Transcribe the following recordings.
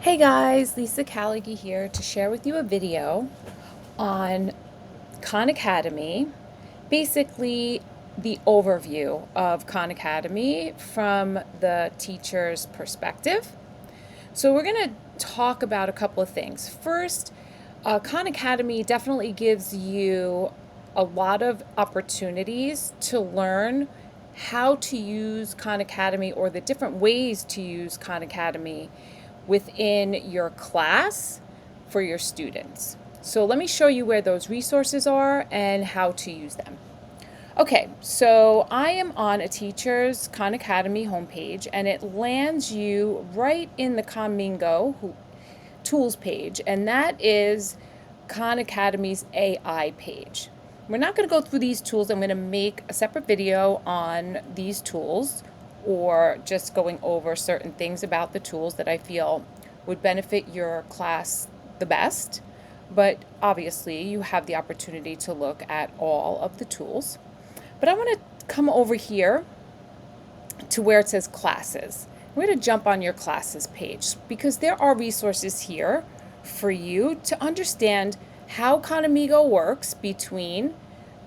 Hey guys, Lisa Callaghy here to share with you a video on Khan Academy. Basically, the overview of Khan Academy from the teacher's perspective. So, we're going to talk about a couple of things. First, Khan Academy definitely gives you a lot of opportunities to learn how to use Khan Academy or the different ways to use Khan Academy within your class for your students. So let me show you where those resources are and how to use them. Okay, so I am on a teacher's Khan Academy homepage and it lands you right in the Khanmigo tools page, and that is Khan Academy's AI page. We're not going to go through these tools. I'm going to make a separate video on these tools or just going over certain things about the tools that I feel would benefit your class the best. But obviously, you have the opportunity to look at all of the tools. But I want to come over here to where it says classes. We're going to jump on your classes page because there are resources here for you to understand how Khanmigo works between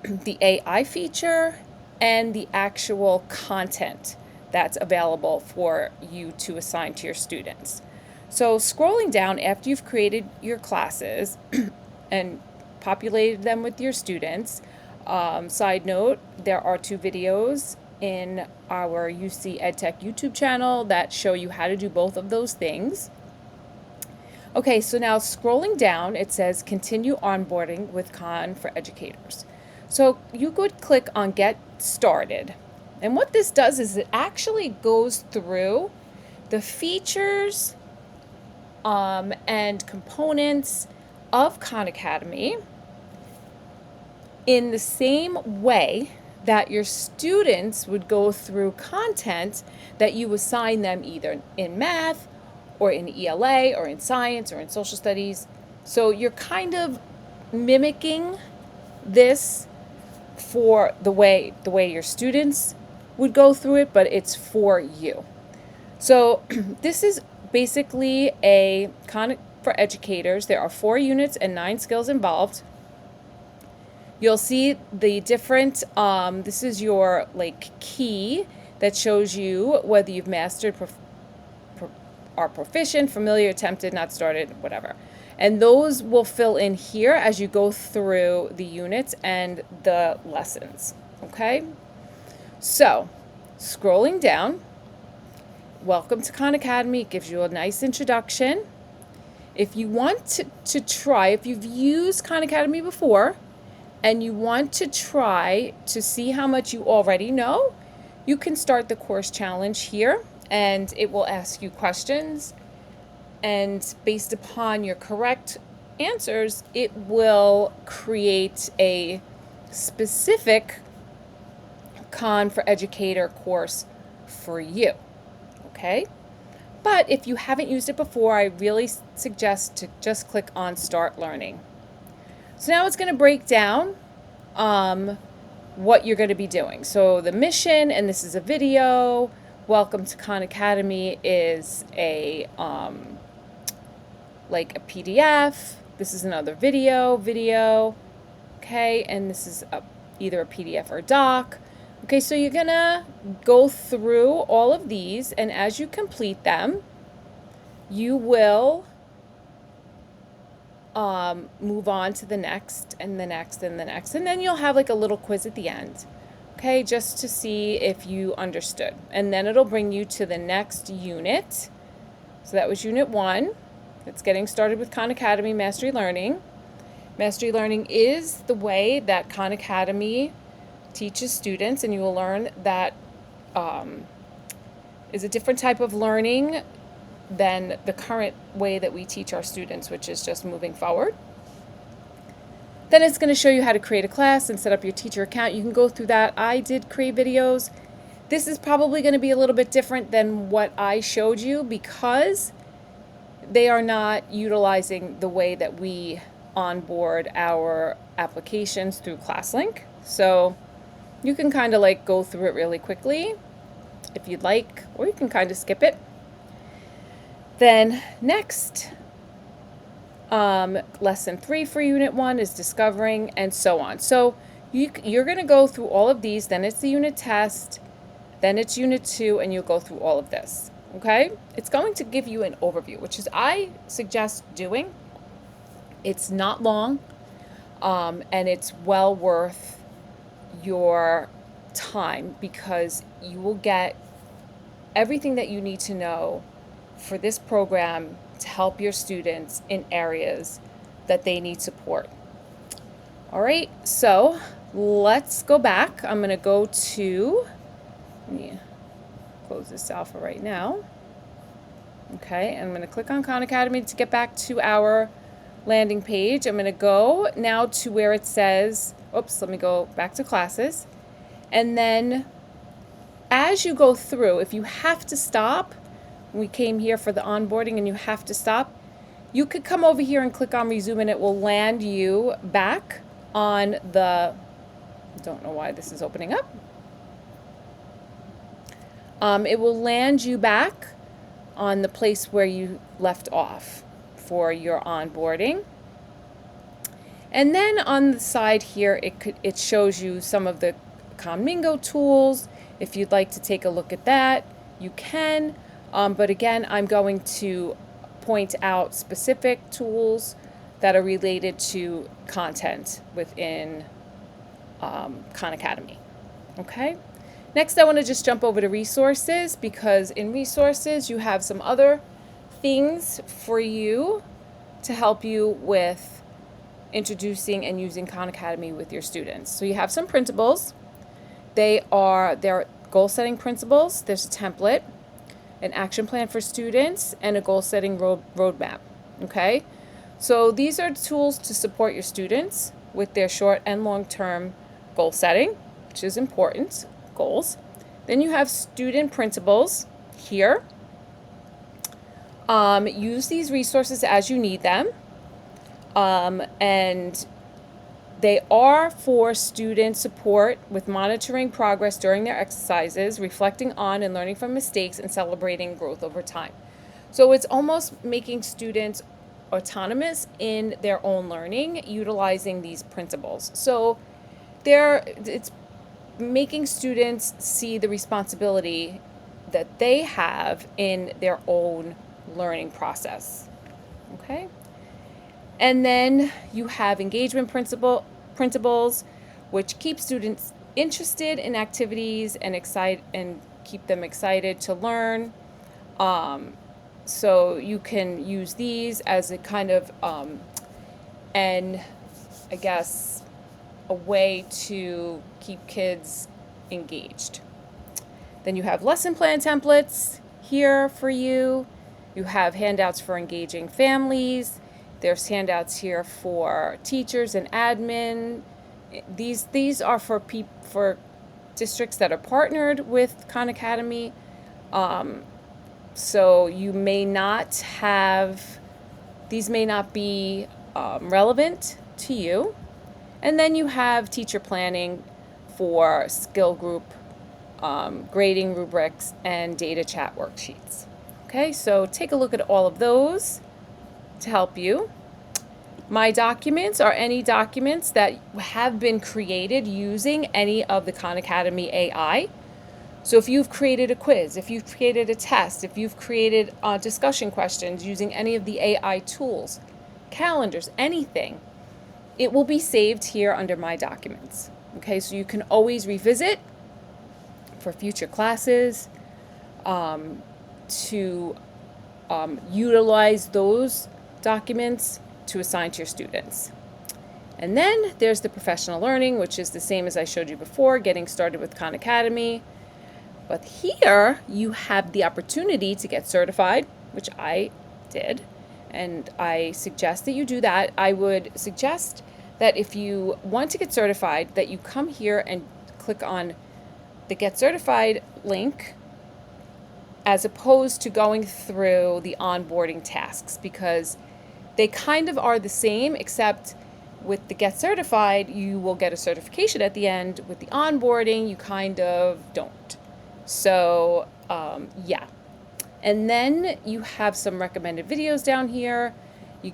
the AI feature and the actual content that's available for you to assign to your students. So scrolling down after you've created your classes and populated them with your students, side note, there are two videos in our UC EdTech YouTube channel that show you how to do both of those things. Okay, so now scrolling down, it says continue onboarding with Khan for educators. So you could click on get started. And what this does is it actually goes through the features and components of Khan Academy in the same way that your students would go through content that you assign them either in math or in ELA or in science or in social studies. So you're kind of mimicking this for the way your students would go through it, but it's for you. So this is basically a Khan for educators. There are 4 units and 9 skills involved. You'll see the different, this is your key that shows you whether you've mastered, are proficient, familiar, attempted, not started, whatever. And those will fill in here as you go through the units and the lessons, okay? So, scrolling down, welcome to Khan Academy. It gives you a nice introduction. If you want to try, if you've used Khan Academy before, and you want to try to see how much you already know, you can start the course challenge here and it will ask you questions. And based upon your correct answers, it will create a specific Khan for Educator course for you. Okay? But if you haven't used it before, I really suggest to just click on Start Learning. So now it's going to break down what you're going to be doing. So the mission, and this is a video. Welcome to Khan Academy is a PDF. This is another video. Okay, and this is either a PDF or a doc. Okay, so you're gonna go through all of these, and as you complete them, you will move on to the next and the next and the next, and then you'll have a little quiz at the end, okay, just to see if you understood. And then it'll bring you to the next unit. So that was unit 1. It's getting started with Khan Academy Mastery Learning. Mastery Learning is the way that Khan Academy teaches students, and you will learn that is a different type of learning than the current way that we teach our students, which is just moving forward. Then it's going to show you how to create a class and set up your teacher account. You can go through that. I did create videos. This is probably going to be a little bit different than what I showed you because they are not utilizing the way that we onboard our applications through ClassLink. So you can kind of go through it really quickly if you'd like, or you can kind of skip it. Then next, lesson 3 for Unit 1 is discovering, and so on. So you're going to go through all of these, then it's the unit test, then it's Unit 2, and you'll go through all of this, okay? It's going to give you an overview, which is I suggest doing. It's not long, and it's well worth your time because you will get everything that you need to know for this program to help your students in areas that they need support. All right, so let's go back. I'm going to go to, let me close this out for right now. Okay, and I'm going to click on Khan Academy to get back to our landing page. I'm going to go now to where it says, oops, let me go back to classes. And then as you go through, if you have to stop, we came here for the onboarding and you have to stop, you could come over here and click on resume and it will land you back on the, don't know why this is opening up. It will land you back on the place where you left off for your onboarding. And then on the side here, it shows you some of the Khanmigo tools. If you'd like to take a look at that, you can. But again, I'm going to point out specific tools that are related to content within Khan Academy. Okay? Next, I want to just jump over to resources because in resources, you have some other things for you to help you with introducing and using Khan Academy with your students. So you have some principles. They're goal-setting principles. There's a template, an action plan for students, and a goal-setting roadmap. Okay? So these are tools to support your students with their short and long-term goal setting, which is important, goals. Then you have student principles here. Use these resources as you need them. And they are for student support with monitoring progress during their exercises, reflecting on and learning from mistakes, and celebrating growth over time. So it's almost making students autonomous in their own learning, utilizing these principles. So it's making students see the responsibility that they have in their own learning process. Okay? And then you have engagement principles, which keep students interested in activities and keep them excited to learn. So you can use these as a kind of, and I guess, a way to keep kids engaged. Then you have lesson plan templates here for you. You have handouts for engaging families. There's handouts here for teachers and admin. These are for districts that are partnered with Khan Academy. So you may not have, these may not be relevant to you. And then you have teacher planning for skill group, grading rubrics, and data chat worksheets. Okay, so take a look at all of those to help you. My documents are any documents that have been created using any of the Khan Academy AI. So if you've created a quiz, if you've created a test, if you've created discussion questions using any of the AI tools, calendars, anything, it will be saved here under My Documents. Okay, so you can always revisit for future classes to utilize those documents to assign to your students. And then there's the professional learning, which is the same as I showed you before, getting started with Khan Academy. But here you have the opportunity to get certified, which I did, and I suggest that you do that. I would suggest that if you want to get certified, that you come here and click on the Get Certified link as opposed to going through the onboarding tasks, because they kind of are the same, except with the Get Certified, you will get a certification at the end. With the onboarding, you kind of don't. So, yeah. And then you have some recommended videos down here.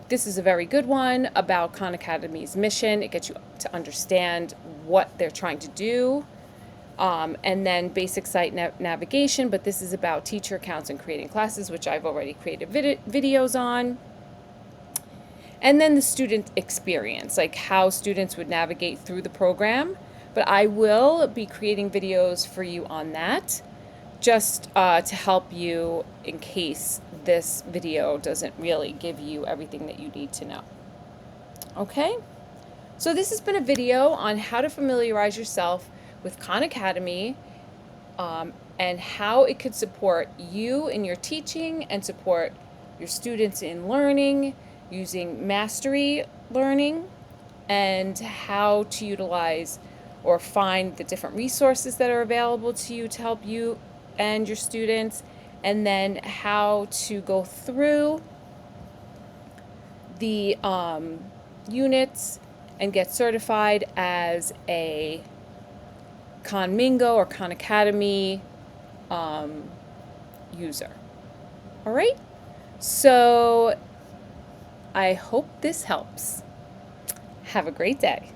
This is a very good one about Khan Academy's mission. It gets you to understand what they're trying to do. And then basic site navigation, but this is about teacher accounts and creating classes, which I've already created videos on. And then the student experience, like how students would navigate through the program. But I will be creating videos for you on that, just to help you in case this video doesn't really give you everything that you need to know. Okay? So this has been a video on how to familiarize yourself with Khan Academy, and how it could support you in your teaching and support your students in learning using mastery learning, and how to utilize or find the different resources that are available to you to help you and your students, and then how to go through the units and get certified as a Khan Mingo or Khan Academy user. All right, so I hope this helps. Have a great day.